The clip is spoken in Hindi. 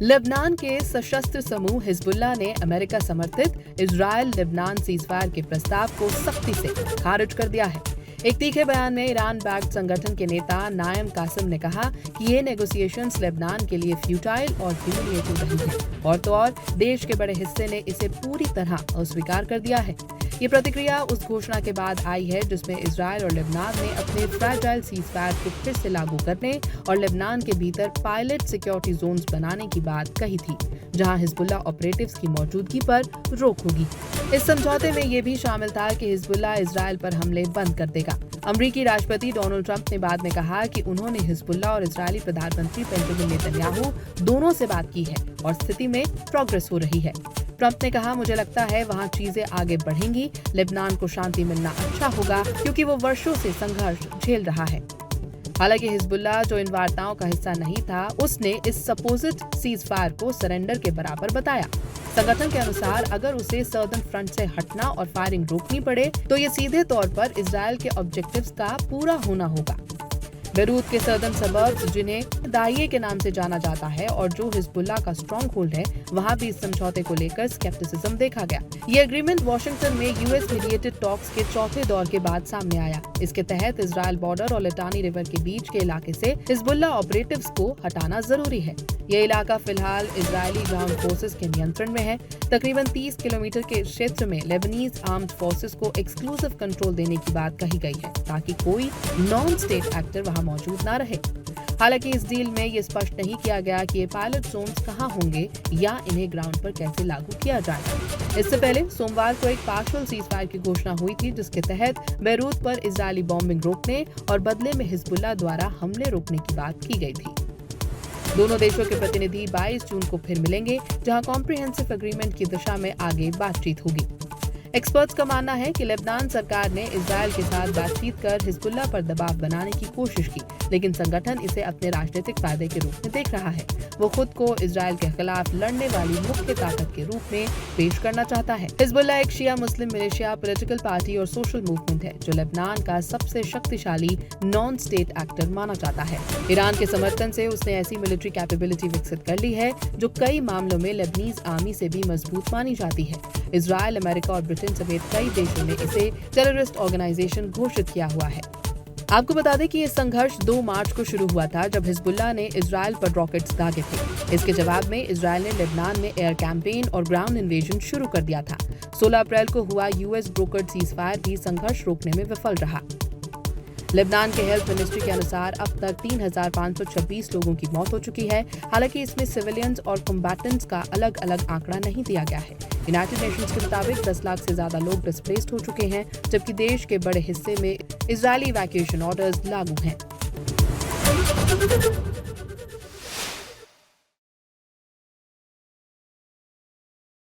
लेबनान के सशस्त्र समूह हिजबुल्लाह ने अमेरिका समर्थित इजरायल लेबनान सीजफायर के प्रस्ताव को सख्ती से खारिज कर दिया है। एक तीखे बयान में ईरान बैक्ड संगठन के नेता नायम कासिम ने कहा कि ये नेगोशिएशंस लेबनान के लिए फ्यूटाइल और ह्यूमिलिएटिंग रही हैं और तो और देश के बड़े हिस्से ने इसे पूरी तरह अस्वीकार कर दिया है। ये प्रतिक्रिया उस घोषणा के बाद आई है जिसमें इजरायल और लेबनान ने अपने फ्रैजाइल सीजफायर को फिर से लागू करने और लेबनान के भीतर पायलट सिक्योरिटी जोन्स बनाने की बात कही थी, जहां हिजबुल्लाह ऑपरेटिव्स की मौजूदगी पर रोक होगी। इस समझौते में ये भी शामिल था कि हिजबुल्लाह इजरायल पर हमले बंद कर देगा। अमरीकी राष्ट्रपति डोनाल्ड ट्रंप ने बाद में कहा कि उन्होंने हिजबुल्लाह और इजरायली प्रधानमंत्री बेंजामिन नेतन्याहू दोनों से बात की है और स्थिति में प्रोग्रेस हो रही है। ट्रंप ने कहा, मुझे लगता है वहाँ चीजें आगे बढ़ेंगी। लेबनान को शांति मिलना अच्छा होगा क्योंकि वो वर्षों से संघर्ष झेल रहा है। हालांकि हिजबुल्लाह, जो इन वार्ताओं का हिस्सा नहीं था, उसने इस सपोजिट सीजफायर को सरेंडर के बराबर बताया। संगठन के अनुसार अगर उसे सर्दर्न फ्रंट से हटना और फायरिंग रोकनी पड़े तो ये सीधे तौर पर इजरायल के ऑब्जेक्टिव्स का पूरा होना होगा। बेरूत के सर्दर्न सबर्ब्स, जिन्हें दाइये के नाम से जाना जाता है और जो हिजबुल्लाह का स्ट्रॉन्ग होल्ड है, वहाँ भी इस समझौते को लेकर स्केप्टिसिज्म देखा गया। ये एग्रीमेंट वॉशिंगटन में यूएस मीडिएटेड टॉक्स के चौथे दौर के बाद सामने आया। इसके तहत इजरायल बॉर्डर और लिटानी रिवर के बीच के इलाके से हिजबुल्लाह ऑपरेटिव्स को हटाना जरूरी है। ये इलाका फिलहाल इजरायली ग्राउंड फोर्सेस के नियंत्रण में है। तकरीबन 30 किलोमीटर के क्षेत्र में लेबनीज आर्म्ड फोर्सेस को एक्सक्लूसिव कंट्रोल देने की बात कही गई है ताकि कोई नॉन स्टेट एक्टर वहां मौजूद न रहे। हालांकि इस डील में ये स्पष्ट नहीं किया गया कि ये पायलट जोन्स कहां होंगे या इन्हें ग्राउंड पर कैसे लागू किया जाएगा। इससे पहले सोमवार को एक पार्शियल सीजफायर की घोषणा हुई थी, जिसके तहत बेरूत पर इजरायली बॉम्बिंग रोकने और बदले में हिजबुल्लाह द्वारा हमले रोकने की बात की गई थी। दोनों देशों के प्रतिनिधि 22 जून को फिर मिलेंगे, जहां कॉम्प्रिहेंसिव एग्रीमेंट की दिशा में आगे बातचीत होगी। एक्सपर्ट्स का मानना है कि लेबनान सरकार ने इजरायल के साथ बातचीत कर हिजबुल्लाह पर दबाव बनाने की कोशिश की, लेकिन संगठन इसे अपने राजनीतिक फायदे के रूप में देख रहा है। वो खुद को इजरायल के खिलाफ लड़ने वाली मुख्य ताकत के रूप में पेश करना चाहता है। हिजबुल्लाह एक शिया मुस्लिम मिलिशिया, पॉलिटिकल पार्टी और सोशल मूवमेंट है जो लेबनान का सबसे शक्तिशाली नॉन स्टेट एक्टर माना जाता है। ईरान के समर्थन से उसने ऐसी मिलिट्री कैपेबिलिटी विकसित कर ली है जो कई मामलों में लेबनीज आर्मी से भी मजबूत मानी जाती है। इजरायल, अमेरिका और ब्रिटेन समेत कई देशों ने इसे टेररिस्ट ऑर्गेनाइजेशन घोषित किया हुआ है। आपको बता दें कि ये संघर्ष 2 मार्च को शुरू हुआ था, जब हिजबुल्लाह ने इजरायल पर रॉकेट्स दागे थे। इसके जवाब में इजरायल ने लेबनान में एयर कैंपेन और ग्राउंड इन्वेजन शुरू कर दिया था। 16 अप्रैल को हुआ यूएस ब्रोकर्ड सीजफायर भी संघर्ष रोकने में विफल रहा। लेबनान के हेल्थ मिनिस्ट्री के अनुसार अब तक 3,526 लोगों की मौत हो चुकी है। हालांकि इसमें सिविलियंस और कॉम्बैटेंट्स का अलग अलग आंकड़ा नहीं दिया गया है। यूनाइटेड नेशंस के मुताबिक 10 लाख से ज्यादा लोग डिस्प्लेस्ड हो चुके हैं, जबकि देश के बड़े हिस्से में इजरायली इवैक्यूएशन ऑर्डर्स लागू हैं।